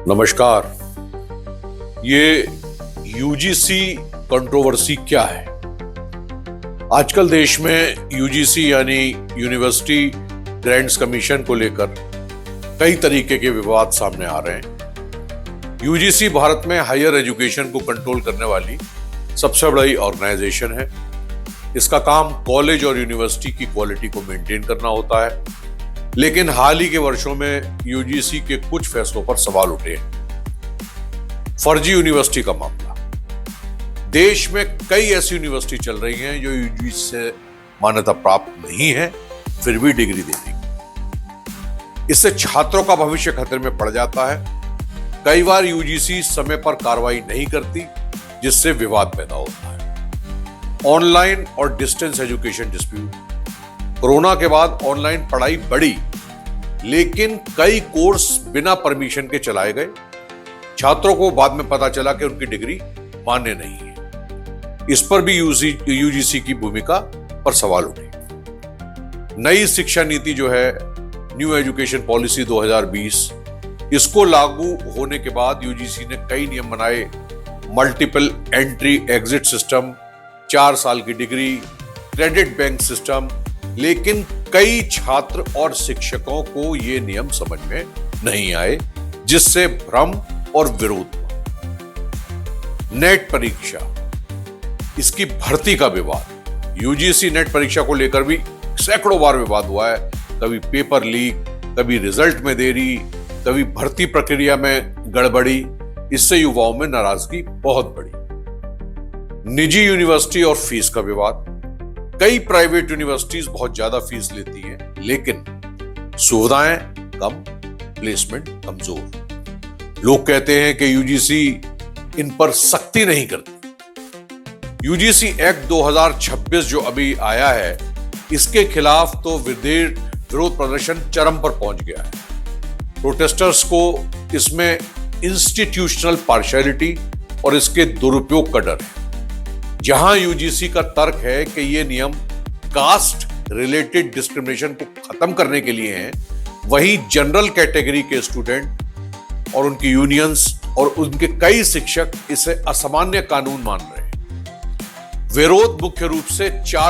नमस्कार। ये UGC controversy क्या है? आजकल देश में यूजीसी यानी यूनिवर्सिटी ग्रांट्स कमीशन को लेकर कई तरीके के विवाद सामने आ रहे हैं। यूजीसी भारत में हायर एजुकेशन को कंट्रोल करने वाली सबसे बड़ी ऑर्गेनाइजेशन है। इसका काम कॉलेज और यूनिवर्सिटी की क्वालिटी को मेंटेन करना होता है, लेकिन हाल ही के वर्षों में यूजीसी के कुछ फैसलों पर सवाल उठे हैं। फर्जी यूनिवर्सिटी का मामला। देश में कई ऐसी यूनिवर्सिटी चल रही हैं जो यूजीसी से मान्यता प्राप्त नहीं है, फिर भी डिग्री दे रही। इससे छात्रों का भविष्य खतरे में पड़ जाता है। कई बार यूजीसी समय पर कार्रवाई नहीं करती, जिससे विवाद पैदा होता है। ऑनलाइन और डिस्टेंस एजुकेशन डिस्प्यूट। कोरोना के बाद ऑनलाइन पढ़ाई बढ़ी, लेकिन कई कोर्स बिना परमिशन के चलाए गए। छात्रों को बाद में पता चला कि उनकी डिग्री मान्य नहीं है। इस पर भी यूजीसी की भूमिका पर सवाल उठे। नई शिक्षा नीति जो है, न्यू एजुकेशन पॉलिसी 2020, इसको लागू होने के बाद यूजीसी ने कई नियम बनाए। मल्टीपल एंट्री एग्जिट सिस्टम, 4 साल की डिग्री, क्रेडिट बैंक सिस्टम, लेकिन कई छात्र और शिक्षकों को ये नियम समझ में नहीं आए, जिससे भ्रम और विरोध हुआ। नेट परीक्षा, इसकी भर्ती का विवाद। यूजीसी नेट परीक्षा को लेकर भी सैकड़ों बार विवाद हुआ है। कभी पेपर लीक, कभी रिजल्ट में देरी, कभी भर्ती प्रक्रिया में गड़बड़ी। इससे युवाओं में नाराजगी बहुत बढ़ी। निजी यूनिवर्सिटी और फीस का विवाद। कई प्राइवेट यूनिवर्सिटीज बहुत ज्यादा फीस लेती हैं, लेकिन सुविधाएं कम, प्लेसमेंट कमजोर। लोग कहते हैं कि यूजीसी इन पर सख्ती नहीं करती। यूजीसी एक्ट 2026 जो अभी आया है, इसके खिलाफ तो विरोध प्रदर्शन चरम पर पहुंच गया है। प्रोटेस्टर्स को इसमें इंस्टीट्यूशनल पार्शियलिटी और इसके दुरुपयोग का डर है। जहां यूजीसी का तर्क है कि ये नियम कास्ट रिलेटेड डिस्क्रिमिनेशन को खत्म करने के लिए हैं, वहीं जनरल कैटेगरी के स्टूडेंट और उनकी यूनियंस और उनके कई शिक्षक इसे असामान्य कानून मान रहे हैं। विरोध मुख्य रूप से 4